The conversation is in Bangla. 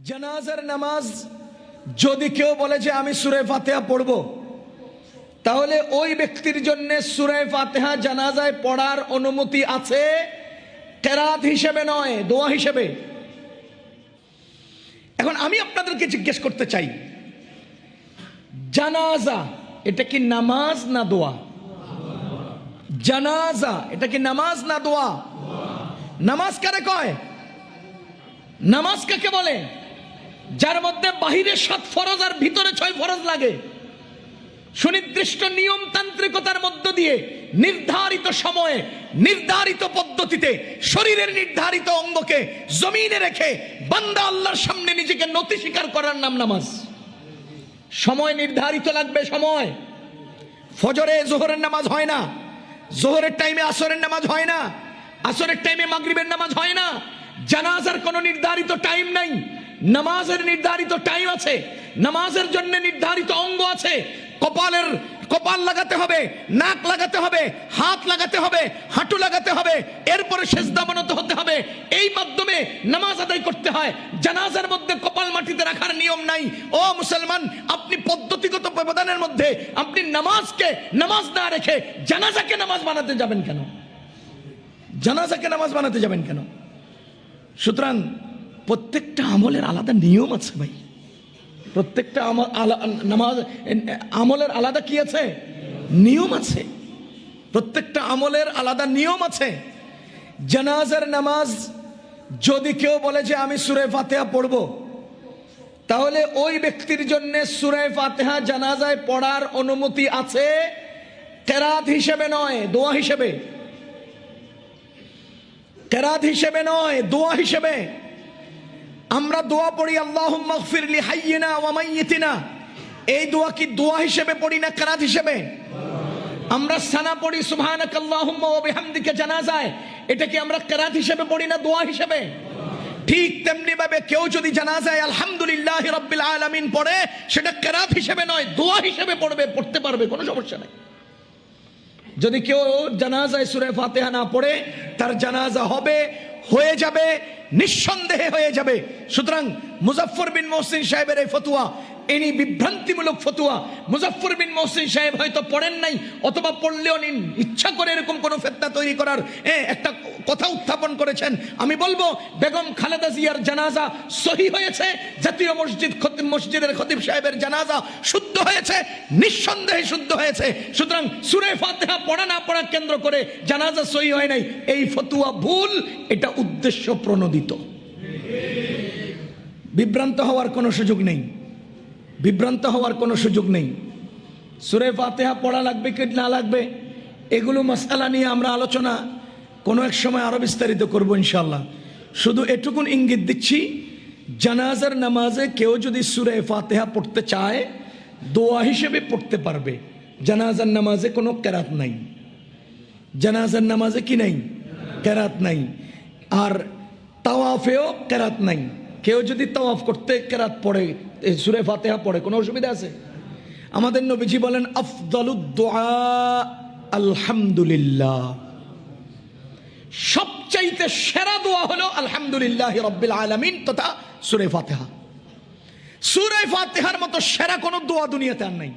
জানাজার নামাজ যদি কেউ বলে যে আমি সূরা ফাতিহা পড়ব, তাহলে ওই ব্যক্তির জন্য সূরা ফাতিহা জানাজায় পড়ার অনুমতি আছে, কেরাত হিসেবে নয়, দোয়া হিসেবে। এখন আমি আপনাদেরকে জিজ্ঞেস করতে চাই, জানাজা এটা কি নামাজ না দোয়া? জানাজা এটা কি নামাজ না দোয়া? নামাজ কারে কয়? নামাজ কাকে বলে? যার মধ্যে বাহিরে 7 ফরজ আর ভিতরে 6 ফরজ লাগে, সুনির্দিষ্ট নিয়মতান্ত্রিকতার মধ্য দিয়ে নির্ধারিত সময়ে নির্ধারিত পদ্ধতিতে শরীরের নির্ধারিত অঙ্গকে জমিনে রেখে বান্দা আল্লাহর সামনে নিজেকে নতি স্বীকার করার নাম নামাজ। সময় নির্ধারিত লাগবে, সময়। ফজরে জোহরের নামাজ হয় না, জোহরের টাইমে আসরের নামাজ হয় না, আসরের টাইমে মাগরিবের নামাজ হয় না। জানাজার কোনো নির্ধারিত টাইম নাই, নামাজের নির্ধারিত টাইম আছে, নামাজের জন্য নির্ধারিত অঙ্গ আছে। কপাল লাগাতে হবে, নাক লাগাতে হবে, হাত লাগাতে হবে, হাঁটু লাগাতে হবে, এরপরে সেজদা অবনত হতে হবে। এই মাধ্যমে নামাজ আদায় করতে হয়। জানাজার মধ্যে কপাল মাটিতে রাখার নিয়ম নাই। ও মুসলমান, আপনি পদ্ধতিগত ব্যবধানের মধ্যে আপনি নামাজকে নামাজ না রেখে জানাজাকে নামাজ বানাতে যাবেন কেন? জানাজাকে নামাজ বানাতে যাবেন কেন? সুতরাং প্রত্যেকটা আমলের আলাদা নিয়ম আছে ভাই। প্রত্যেকটা আমলের আলাদা কি আছে? নিয়ম আছে। প্রত্যেকটা আমলের আলাদা নিয়ম আছে। জানাজার নামাজ যদি কেউ বলে যে আমি সূরা ফাতিহা পড়ব, তাহলে ওই ব্যক্তির জন্য সূরা ফাতিহা জানাজায় পড়ার অনুমতি আছে, কেরাত হিসেবে নয়, দোয়া হিসেবে। কেরাত হিসেবে নয়, দোয়া হিসেবে। আমরা দোয়া পড়ি আল্লাহুম্মা গফির লি হাইয়িনা ওয়া মাইয়িতিনা, এই দোয়া কি দোয়া হিসেবে পড়ি না কেরাত হিসেবে? আমরা সানা পড়ি সুবহানাকাল্লাহুম্মা ওয়া বিহামদিকা জানাজায়, এটা কি আমরা কেরাত হিসেবে পড়ি না দোয়া হিসেবে? ঠিক তেমনি ভাবে কেউ যদি জানাজায় আলহামদুলিল্লাহি রাব্বিল আলামিন পড়ে, সেটা কেরাত হিসেবে নয়, দোয়া হিসেবে পড়তে পারবে, কোনো সমস্যা নাই। যদি কেউ জানাজায় সূরা ফাতিহা না পড়ে, তার জানাজা হবে, হয়ে যাবে, নিঃসন্দেহে হয়ে যাবে। সুতরাং মুজাফফর বিন মহসিন সাহেবের এই ফতোয়া, ইনি বিভ্রান্তিমূলক ফতোয়া। মুজাফফর বিন মহসিন সাহেব হয়তো পড়েন নাই, অথবা পড়লেও নিন ইচ্ছা করে এরকম কোন ফিতনা তৈরি করার একটা কথা উত্থাপন করেছেন। আমি বলবো, বেগম খালেদা জিয়ার জানাজা সহি হয়েছে, জাতীয় মসজিদের খতিব সাহেবের জানাজা শুদ্ধ হয়েছে, নিঃসন্দেহে শুদ্ধ হয়েছে। সুতরাং সূরা ফাতিহা পড়া না পড়া কেন্দ্র করে জানাজা সহি হয় নাই, এই ফতোয়া ভুল, এটা উদ্দেশ্য প্রণোদিত। বিভ্রান্ত হওয়ার কোনো সুযোগ নেই, বিভ্রান্ত হওয়ার কোনো সুযোগ নেই। সূরা ফাতিহা পড়া লাগবে কি না লাগবে, এগুলো মাসআলা নিয়ে আমরা আলোচনা কোনো এক সময় আরো বিস্তারিত করব ইনশাআল্লাহ। শুধু এটুকুন ইঙ্গিত দিচ্ছি, জানাজার নামাজে কেউ যদি সূরা ফাতিহা পড়তে চায়, দোয়া হিসেবে পড়তে পারবে। জানাজার নামাজে কোনো কেরাত নাই, জানাজার নামাজে কি নাই? কেরাত নাই। আর তাওয়াফেও কেরাত নাই। কেউ যদি তাওয়াফ করতে কেরাত পড়ে, সূরা ফাতিহা পড়ে, কোনো অসুবিধা আছে? আমাদের নবীজি বলেন, আফদালুদ দুআ আলহামদুলিল্লাহ, সবচাইতে সেরা দোয়া হলো আলহামদুলিল্লাহি রাব্বিল আলামিন তথা সূরা ফাতিহা। সূরা ফাতিহার মতো সেরা কোনো দোয়া দুনিয়াতে আর নাই।